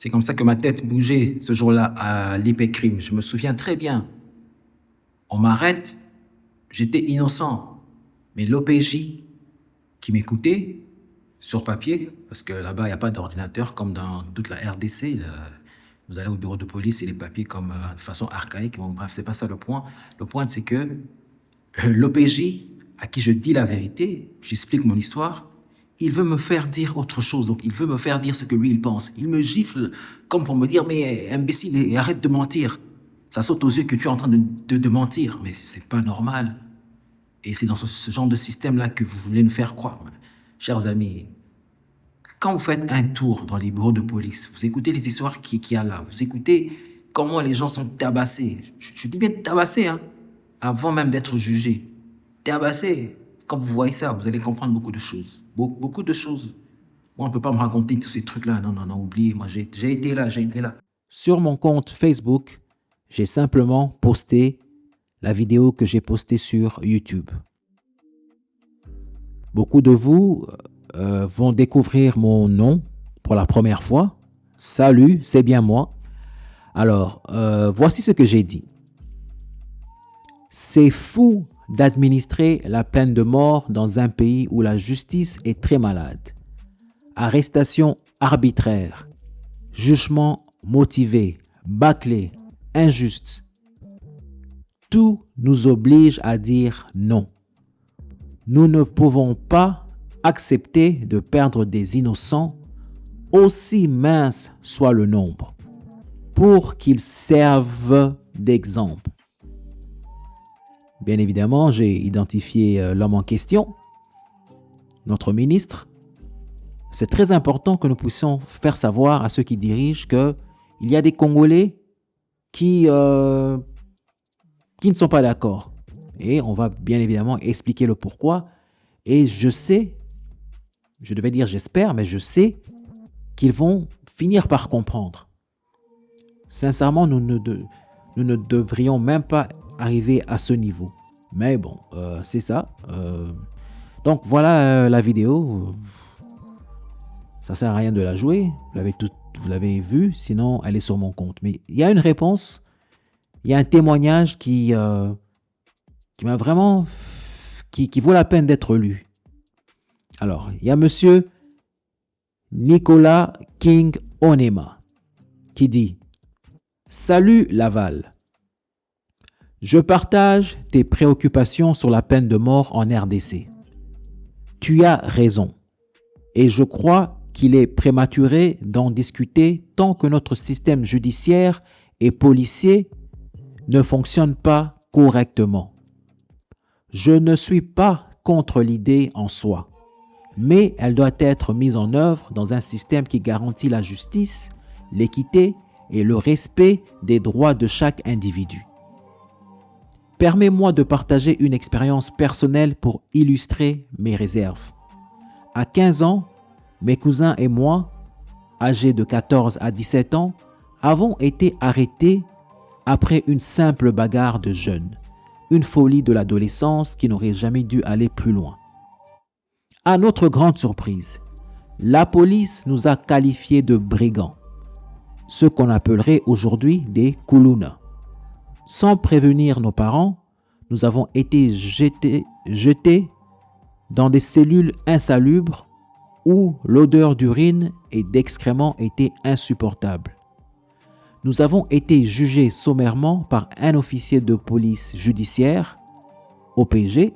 C'est comme ça que ma tête bougeait ce jour-là à l'hypercrime. Je me souviens très bien. On m'arrête, j'étais innocent. Mais l'OPJ qui m'écoutait sur papier, parce que là-bas, il n'y a pas d'ordinateur comme dans toute la RDC. Vous allez au bureau de police et les papiers comme de façon archaïque. Bon, bref, c'est pas ça le point. Le point, c'est que l'OPJ, à qui je dis la vérité, j'explique mon histoire, il veut me faire dire autre chose. Donc, il veut me faire dire ce que lui, il pense. Il me gifle comme pour me dire, mais imbécile, arrête de mentir. Ça saute aux yeux que tu es en train de mentir. Mais c'est pas normal. Et c'est dans ce genre de système-là que vous voulez nous faire croire. Chers amis, quand vous faites un tour dans les bureaux de police, vous écoutez les histoires qu'il y a là, vous écoutez comment les gens sont tabassés. Je dis bien tabassés, hein, avant même d'être jugés. Tabassés. Quand vous voyez ça, vous allez comprendre beaucoup de choses. Beaucoup de choses. Moi, on ne peut pas me raconter tous ces trucs-là. Non, non, non, oubliez. Moi, j'ai été là, j'ai été là. Sur mon compte Facebook, j'ai simplement posté la vidéo que j'ai postée sur YouTube. Beaucoup de vous vont découvrir mon nom pour la première fois. Salut, c'est bien moi. Alors, voici ce que j'ai dit. C'est fou d'administrer la peine de mort dans un pays où la justice est très malade. Arrestation arbitraire, jugement motivé, bâclé, injuste. Tout nous oblige à dire non. Nous ne pouvons pas accepter de perdre des innocents, aussi mince soit le nombre, pour qu'ils servent d'exemple. Bien évidemment, j'ai identifié l'homme en question, notre ministre. C'est très important que nous puissions faire savoir à ceux qui dirigent qu'il y a des Congolais qui ne sont pas d'accord. Et on va bien évidemment expliquer le pourquoi. Et je sais, je devais dire j'espère, mais je sais qu'ils vont finir par comprendre. Sincèrement, nous ne devrions même pas arriver à ce niveau. Mais bon, c'est ça. Donc voilà la vidéo. Ça sert à rien de la jouer. Vous l'avez vu, sinon elle est sur mon compte. Mais il y a une réponse, il y a un témoignage qui m'a vraiment, qui vaut la peine d'être lu. Alors, il y a monsieur Nicolas King Onema qui dit « Salut Laval. Je partage tes préoccupations sur la peine de mort en RDC. Tu as raison. Et je crois qu'il est prématuré d'en discuter tant que notre système judiciaire et policier ne fonctionne pas correctement. Je ne suis pas contre l'idée en soi, mais elle doit être mise en œuvre dans un système qui garantit la justice, l'équité et le respect des droits de chaque individu. Permets-moi de partager une expérience personnelle pour illustrer mes réserves. À 15 ans, mes cousins et moi, âgés de 14 à 17 ans, avons été arrêtés après une simple bagarre de jeunes, une folie de l'adolescence qui n'aurait jamais dû aller plus loin. À notre grande surprise, la police nous a qualifiés de brigands, ce qu'on appellerait aujourd'hui des Kuluna. Sans prévenir nos parents, nous avons été jetés dans des cellules insalubres où l'odeur d'urine et d'excréments était insupportable. Nous avons été jugés sommairement par un officier de police judiciaire, OPG,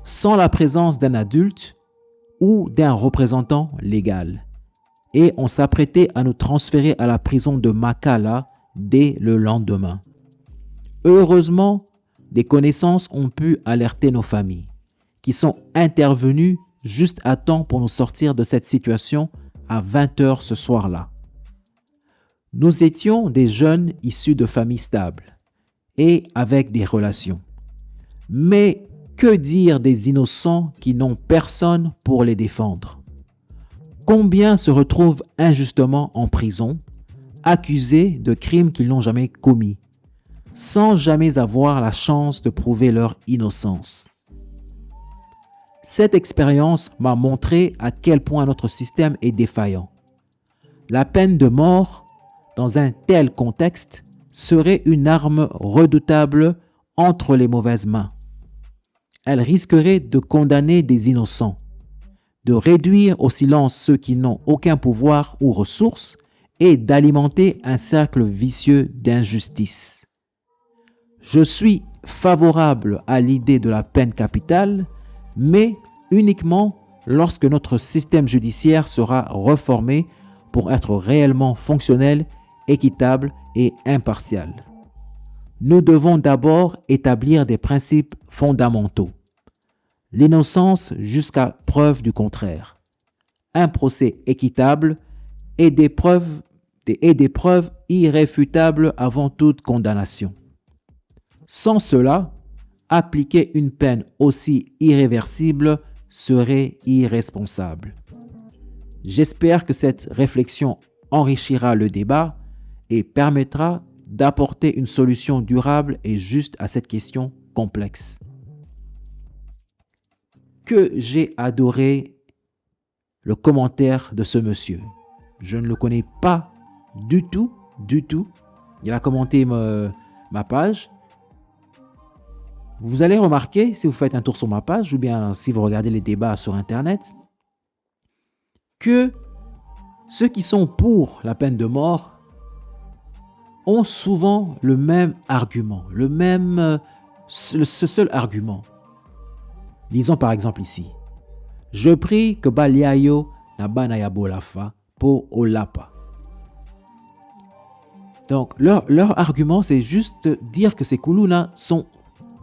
sans la présence d'un adulte ou d'un représentant légal. Et on s'apprêtait à nous transférer à la prison de Makala dès le lendemain. Heureusement, des connaissances ont pu alerter nos familles, qui sont intervenues juste à temps pour nous sortir de cette situation à 20h ce soir-là. Nous étions des jeunes issus de familles stables et avec des relations. Mais que dire des innocents qui n'ont personne pour les défendre? Combien se retrouvent injustement en prison, accusés de crimes qu'ils n'ont jamais commis, sans jamais avoir la chance de prouver leur innocence? Cette expérience m'a montré à quel point notre système est défaillant. La peine de mort, dans un tel contexte, serait une arme redoutable entre les mauvaises mains. Elle risquerait de condamner des innocents, de réduire au silence ceux qui n'ont aucun pouvoir ou ressources et d'alimenter un cercle vicieux d'injustice. Je suis favorable à l'idée de la peine capitale, mais uniquement lorsque notre système judiciaire sera reformé pour être réellement fonctionnel, équitable et impartial. Nous devons d'abord établir des principes fondamentaux. L'innocence jusqu'à preuve du contraire, un procès équitable et des preuves irréfutables avant toute condamnation. Sans cela, appliquer une peine aussi irréversible serait irresponsable. J'espère que cette réflexion enrichira le débat et permettra d'apporter une solution durable et juste à cette question complexe. Que j'ai adoré le commentaire de ce monsieur. Je ne le connais pas du tout. Il a commenté ma page. Vous allez remarquer, si vous faites un tour sur ma page, ou bien si vous regardez les débats sur Internet, que ceux qui sont pour la peine de mort ont souvent le même argument, ce seul argument. Lisons par exemple ici. Je prie que Baliayo na bana ya bolafa pour Olapa. Donc leur argument, c'est juste dire que ces Kuluna sont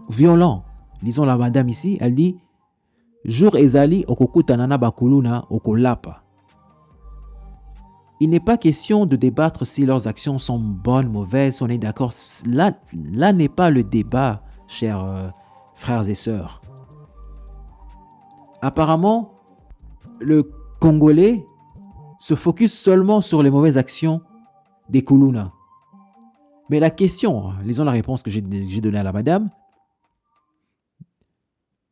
violents. Lisons la madame ici, elle dit jour ezali okokutanana ba Kuluna okolapa. Il n'est pas question de débattre si leurs actions sont bonnes, mauvaises, on est d'accord. Là n'est pas le débat, chers frères et sœurs. Apparemment, le Congolais se focus seulement sur les mauvaises actions des Kuluna. Mais la question, lisons la réponse que j'ai donnée à la madame.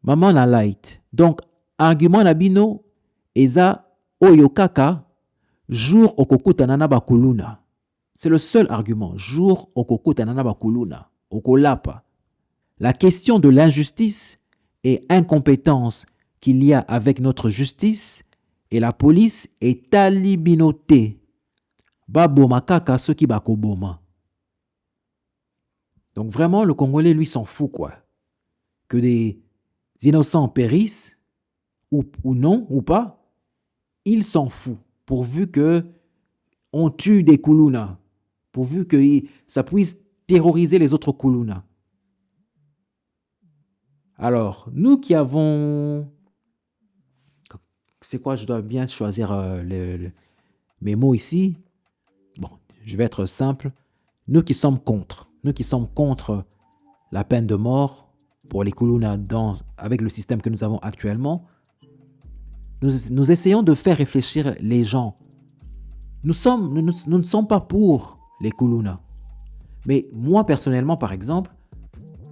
Maman na light. Donc, argument nabino eza oyokaka jour okokutanana ba Kuluna. C'est le seul argument. Jour okokutanana ba Kuluna. Okolapa. La question de l'injustice et incompétence qu'il y a avec notre justice et la police est alibinotée. Baboma kaka soki bakoboma. Donc vraiment, le Congolais, lui, s'en fout, quoi. Que des innocents périssent, ou non, ou pas, il s'en fout. Pourvu que on tue des Kuluna. Pourvu que ça puisse terroriser les autres Kuluna. Alors, nous qui avons... C'est quoi, je dois bien choisir mes mots ici. Bon, je vais être simple. Nous qui sommes contre la peine de mort pour les Kuluna avec le système que nous avons actuellement, nous essayons de faire réfléchir les gens. Nous ne sommes pas pour les Kuluna. Mais moi, personnellement, par exemple,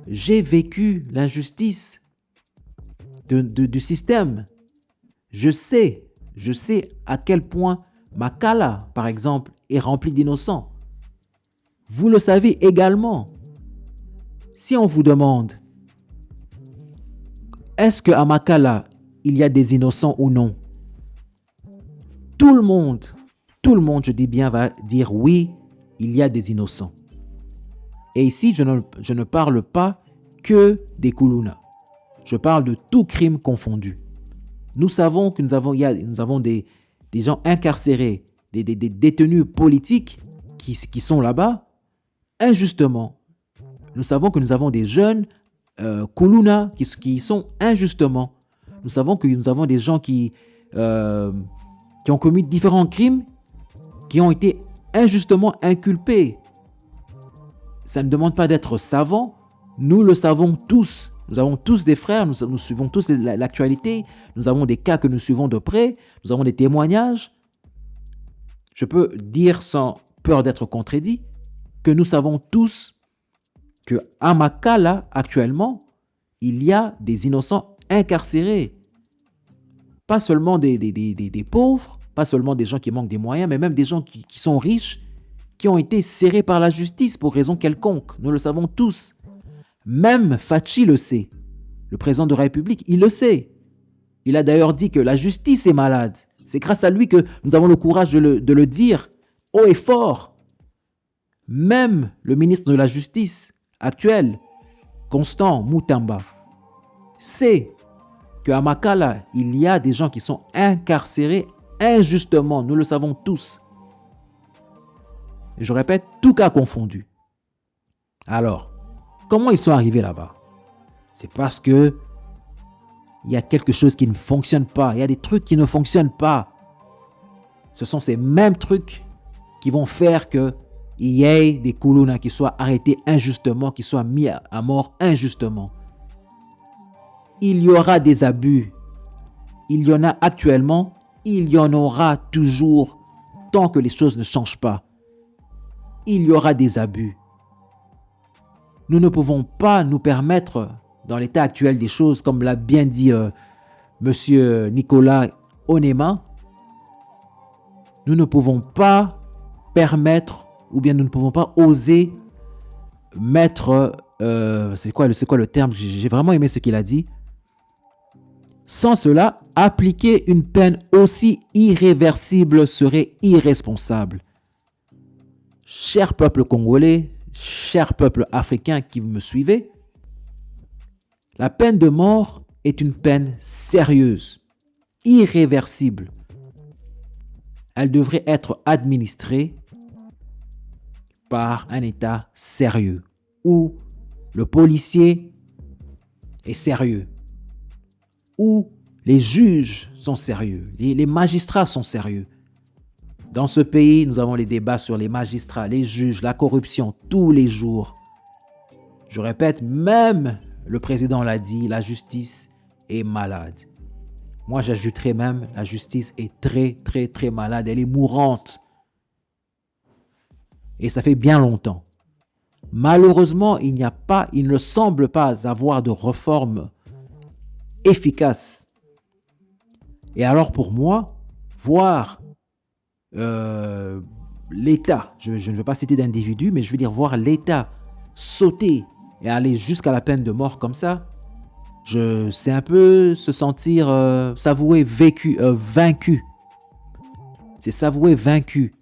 j'ai vécu l'injustice du système. Je sais à quel point Makala, par exemple, est rempli d'innocents. Vous le savez également. Si on vous demande, est-ce qu'à Makala, il y a des innocents ou non? Tout le monde, je dis bien, va dire oui, il y a des innocents. Et ici, je ne parle pas que des Kuluna. Je parle de tout crime confondu. Nous savons que nous avons des gens incarcérés, des détenus politiques qui sont là-bas injustement. Nous savons que nous avons des jeunes Kuluna qui sont injustement. Nous savons que nous avons des gens qui ont commis différents crimes, qui ont été injustement inculpés. Ça ne demande pas d'être savant. Nous le savons tous. Nous avons tous des frères, nous suivons tous l'actualité. Nous avons des cas que nous suivons de près. Nous avons des témoignages. Je peux dire sans peur d'être contredit que nous savons tous qu'à Makala, actuellement, il y a des innocents incarcérés. Pas seulement des pauvres, Pas seulement des gens qui manquent des moyens, mais même des gens qui sont riches, qui ont été serrés par la justice pour raison quelconque. Nous le savons tous. Même Fachi le sait. Le président de la République, il le sait. Il a d'ailleurs dit que la justice est malade. C'est grâce à lui que nous avons le courage de le dire haut et fort. Même le ministre de la Justice actuel, Constant Mutamba, sait qu'à Makala, il y a des gens qui sont incarcérés injustement. Nous le savons tous. Et je répète, tout cas confondu. Alors, comment ils sont arrivés là-bas? C'est parce que il y a quelque chose qui ne fonctionne pas. Il y a des trucs qui ne fonctionnent pas. Ce sont ces mêmes trucs qui vont faire qu'il y ait des Kuluna qui soient arrêtés injustement, qui soient mis à mort injustement. Il y aura des abus. Il y en a actuellement. Il y en aura toujours tant que les choses ne changent pas. Il y aura des abus. Nous ne pouvons pas nous permettre, dans l'état actuel des choses, comme l'a bien dit Monsieur Nicolas Onema, nous ne pouvons pas permettre, ou bien nous ne pouvons pas oser mettre, c'est quoi le terme? J'ai vraiment aimé ce qu'il a dit. Sans cela, appliquer une peine aussi irréversible serait irresponsable. Cher peuple congolais, cher peuple africain qui me suivez, la peine de mort est une peine sérieuse, irréversible. Elle devrait être administrée par un État sérieux, où le policier est sérieux, où les juges sont sérieux, les magistrats sont sérieux. Dans ce pays, nous avons les débats sur les magistrats, les juges, la corruption, tous les jours. Je répète, même le président l'a dit, la justice est malade. Moi, j'ajouterais même, la justice est très, très, très malade. Elle est mourante. Et ça fait bien longtemps. Malheureusement, il ne semble pas avoir de réforme efficace. Et alors pour moi, voir l'État, je ne veux pas citer d'individu, mais je veux dire voir l'État sauter et aller jusqu'à la peine de mort comme ça, c'est un peu se sentir s'avouer vaincu. C'est s'avouer vaincu.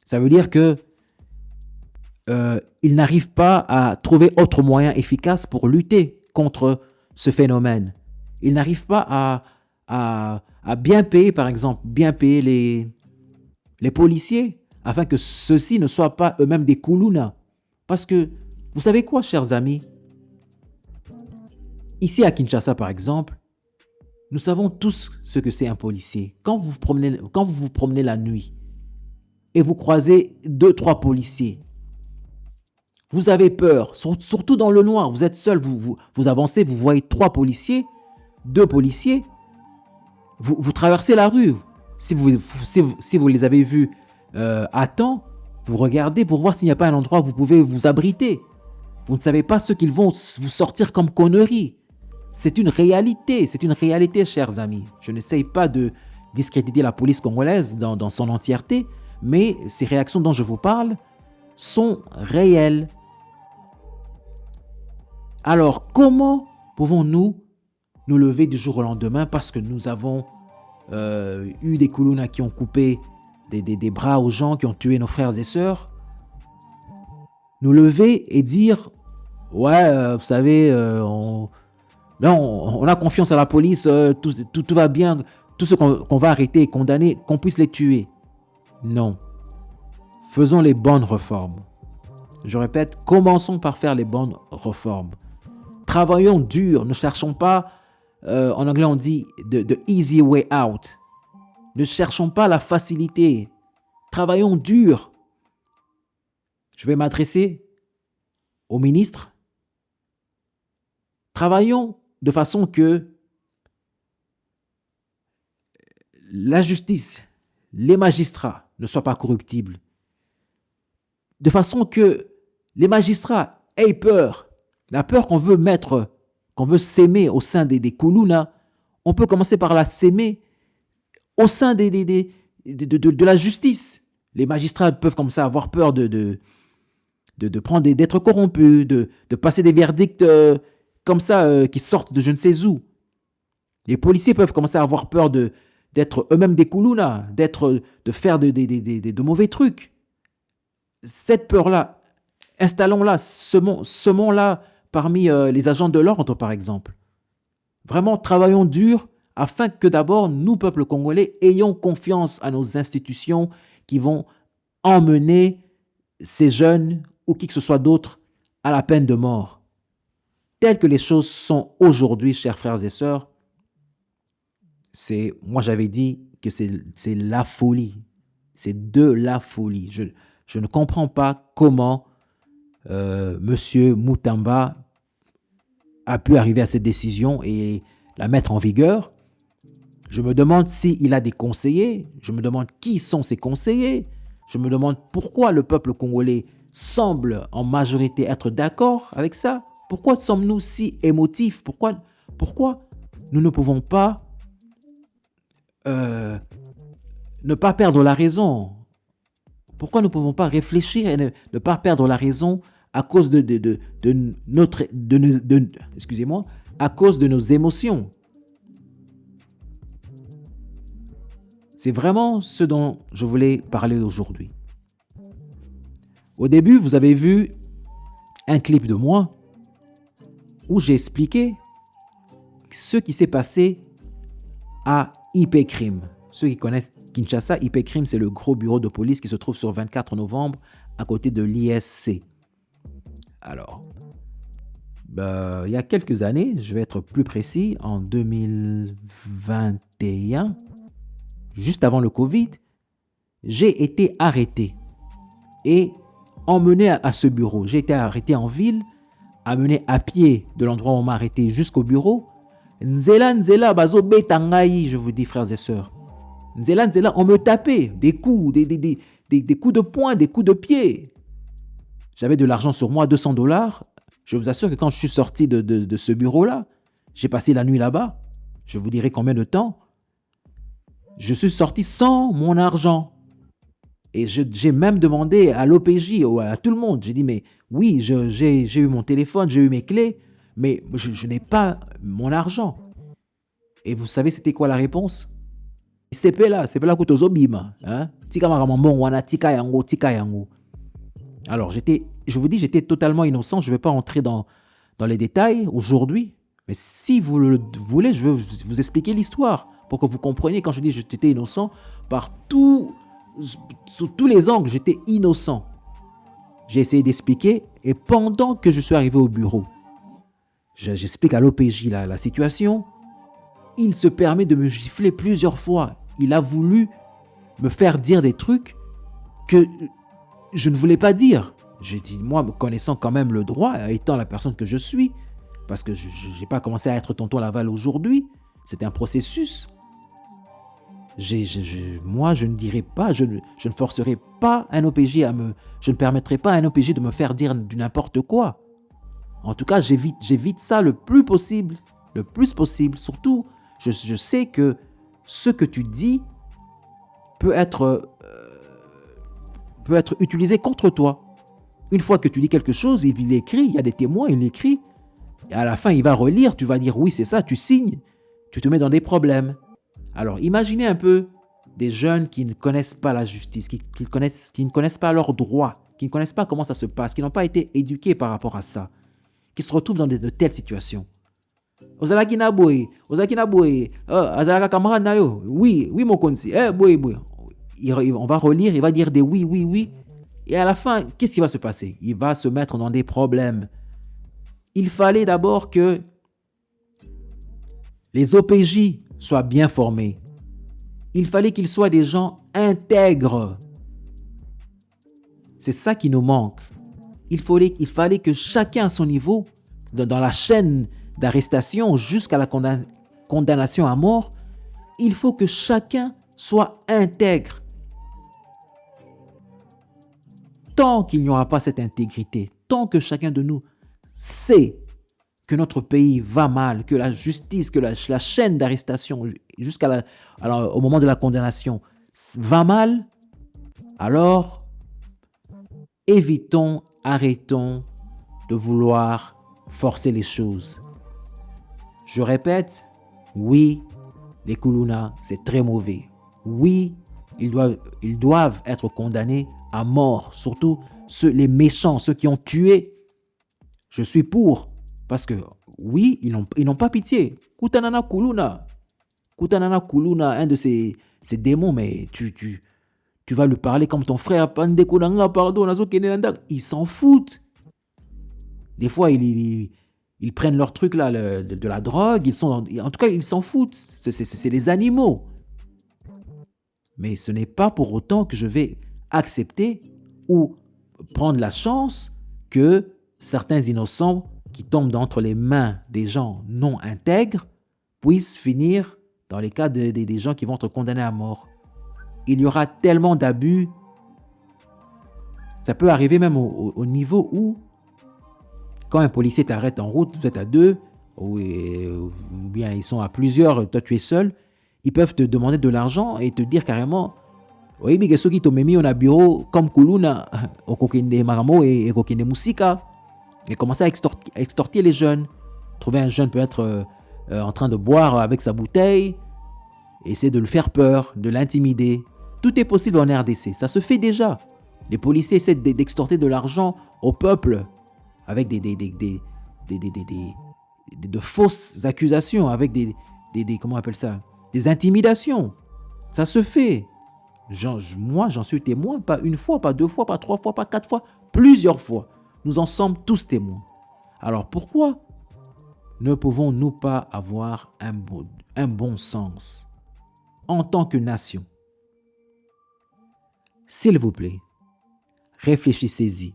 Ça veut dire que il n'arrive pas à trouver autre moyen efficace pour lutter contre ce phénomène. Il n'arrive pas à bien payer, par exemple, bien payer les policiers, afin que ceux-ci ne soient pas eux-mêmes des Kuluna. Parce que, vous savez quoi, chers amis? Ici à Kinshasa, par exemple, nous savons tous ce que c'est un policier. Quand vous vous promenez la nuit et vous croisez 2-3 policiers, vous avez peur, surtout dans le noir. Vous êtes seul, vous avancez, vous voyez 3 policiers, 2 policiers, vous traversez la rue. Si vous les avez vus à temps, vous regardez pour voir s'il n'y a pas un endroit où vous pouvez vous abriter. Vous ne savez pas ce qu'ils vont vous sortir comme conneries. C'est une réalité, chers amis. Je n'essaye pas de discréditer la police congolaise dans son entièreté, mais ces réactions dont je vous parle sont réelles. Alors, comment pouvons-nous nous lever du jour au lendemain parce que nous avons eu des Kuluna qui ont coupé des bras aux gens, qui ont tué nos frères et sœurs? Nous lever et dire « Ouais, vous savez, on a confiance à la police, tout va bien, tous ceux qu'on va arrêter et condamner, qu'on puisse les tuer. » Non. Faisons les bonnes réformes. Je répète, commençons par faire les bonnes réformes. Travaillons dur, ne cherchons pas, en anglais on dit the easy way out. Ne cherchons pas la facilité. Travaillons dur. Je vais m'adresser au ministre. Travaillons de façon que la justice, les magistrats ne soient pas corruptibles. De façon que les magistrats aient peur. La peur qu'on veut mettre, qu'on veut s'aimer au sein des Kuluna, on peut commencer par la s'aimer au sein de la justice. Les magistrats peuvent comme ça avoir peur d'être corrompus, de passer des verdicts comme ça qui sortent de je ne sais où. Les policiers peuvent commencer à avoir peur d'être eux-mêmes des koulouna, de faire de mauvais trucs. Cette peur-là, installons-la, semons-la parmi les agents de l'ordre, par exemple. Vraiment, travaillons dur afin que d'abord, nous, peuple congolais, ayons confiance à nos institutions qui vont emmener ces jeunes ou qui que ce soit d'autre à la peine de mort. Telles que les choses sont aujourd'hui, chers frères et sœurs, moi j'avais dit que c'est la folie. C'est de la folie. Je ne comprends pas comment Monsieur Moutamba a pu arriver à cette décision et la mettre en vigueur. Je me demande s'il a des conseillers. Je me demande qui sont ses conseillers. Je me demande pourquoi le peuple congolais semble en majorité être d'accord avec ça. Pourquoi sommes-nous si émotifs? Pourquoi nous ne pouvons pas ne pas perdre la raison? Pourquoi nous ne pouvons pas réfléchir et ne pas perdre la raison à cause à cause de nos émotions? C'est vraiment ce dont je voulais parler aujourd'hui. Au début, vous avez vu un clip de moi où j'ai expliqué ce qui s'est passé à IP-Crime. Ceux qui connaissent Kinshasa, IP-Crime, c'est le gros bureau de police qui se trouve sur 24 novembre à côté de l'ISC. Alors, il y a quelques années, je vais être plus précis, en 2021, juste avant le Covid, j'ai été arrêté et emmené à ce bureau. J'ai été arrêté en ville, amené à pied de l'endroit où on m'a arrêté jusqu'au bureau. Nzela, bazo betangaï, je vous dis frères et sœurs. Nzela, on me tapait des coups, des coups de poing, des coups de pied. J'avais de l'argent sur moi, $200. Je vous assure que quand je suis sorti de ce bureau-là, j'ai passé la nuit là-bas. Je vous dirai combien de temps. Je suis sorti sans mon argent. Et j'ai même demandé à l'OPJ, à tout le monde. J'ai dit, mais oui, j'ai eu mon téléphone, j'ai eu mes clés, mais je n'ai pas mon argent. Et vous savez, c'était quoi la réponse? C'est là kutozo bima. Tika maramamon wana tika yango. Alors, je vous dis, j'étais totalement innocent. Je ne vais pas entrer dans les détails aujourd'hui. Mais si vous le voulez, je vais vous expliquer l'histoire pour que vous compreniez quand je dis que j'étais innocent. Sous tous les angles, j'étais innocent. J'ai essayé d'expliquer et pendant que je suis arrivé au bureau, j'explique à l'OPJ la situation. Il se permet de me gifler plusieurs fois. Il a voulu me faire dire des trucs que je ne voulais pas dire. J'ai dit, moi, me connaissant quand même le droit, étant la personne que je suis, parce que je n'ai pas commencé à être tonton Laval aujourd'hui, c'était un processus. Moi, je ne dirais pas, je ne forcerai pas un OPJ je ne permettrai pas à un OPJ de me faire dire du n'importe quoi. En tout cas, j'évite ça le plus possible. Surtout, je sais que ce que tu dis peut être utilisé contre toi. Une fois que tu dis quelque chose, il écrit, il y a des témoins, il écrit. Et à la fin, il va relire, tu vas dire oui, c'est ça, tu signes. Tu te mets dans des problèmes. Alors, imaginez un peu des jeunes qui ne connaissent pas la justice, qui ne connaissent pas leurs droits, qui ne connaissent pas comment ça se passe, qui n'ont pas été éduqués par rapport à ça, qui se retrouvent dans de telles situations. Ozalaki na boy, azalaka camarade na yo. Oui, mon konsi. Boy. On va relire, il va dire des oui. Et à la fin, qu'est-ce qui va se passer? Il va se mettre dans des problèmes. Il fallait d'abord que les OPJ soient bien formés. Il fallait qu'ils soient des gens intègres. C'est ça qui nous manque. Il fallait que chacun à son niveau, dans la chaîne d'arrestation jusqu'à la condamnation à mort, il faut que chacun soit intègre. Tant qu'il n'y aura pas cette intégrité, tant que chacun de nous sait que notre pays va mal, que la justice, que la chaîne d'arrestation au moment de la condamnation va mal, alors arrêtons de vouloir forcer les choses. Je répète, oui, les Kuluna, c'est très mauvais. Oui, ils doivent être condamnés à mort, surtout les méchants, ceux qui ont tué. Je suis pour, parce que oui, ils n'ont pas pitié. Kutanana Kuluna, un de ces démons, mais tu vas lui parler comme ton frère. Pardon, ils s'en foutent. Des fois, ils prennent leur truc là, de la drogue. En tout cas, ils s'en foutent. C'est des animaux. Mais ce n'est pas pour autant que je vais accepter ou prendre la chance que certains innocents qui tombent entre les mains des gens non intègres puissent finir dans les cas des gens qui vont être condamnés à mort. Il y aura tellement d'abus. Ça peut arriver même au niveau où, quand un policier t'arrête en route, vous êtes à deux, ou bien ils sont à plusieurs, toi tu es seul, ils peuvent te demander de l'argent et te dire carrément, oui, mais ceux qui t'ont mis au bureau comme Kuluna, au kokende maramo et kokende musika, et commencer à extorquer les jeunes. Trouver un jeune peut être en train de boire avec sa bouteille, essayer de le faire peur, de l'intimider. Tout est possible en RDC, ça se fait déjà. Les policiers essaient d'extorter de l'argent au peuple avec de fausses accusations, avec comment on appelle ça, des intimidations. Ça se fait. Moi, j'en suis témoin, pas une fois, pas deux fois, pas trois fois, pas quatre fois, plusieurs fois. Nous en sommes tous témoins. Alors pourquoi ne pouvons-nous pas avoir un bon sens en tant que nation? S'il vous plaît, réfléchissez-y.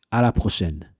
À la prochaine.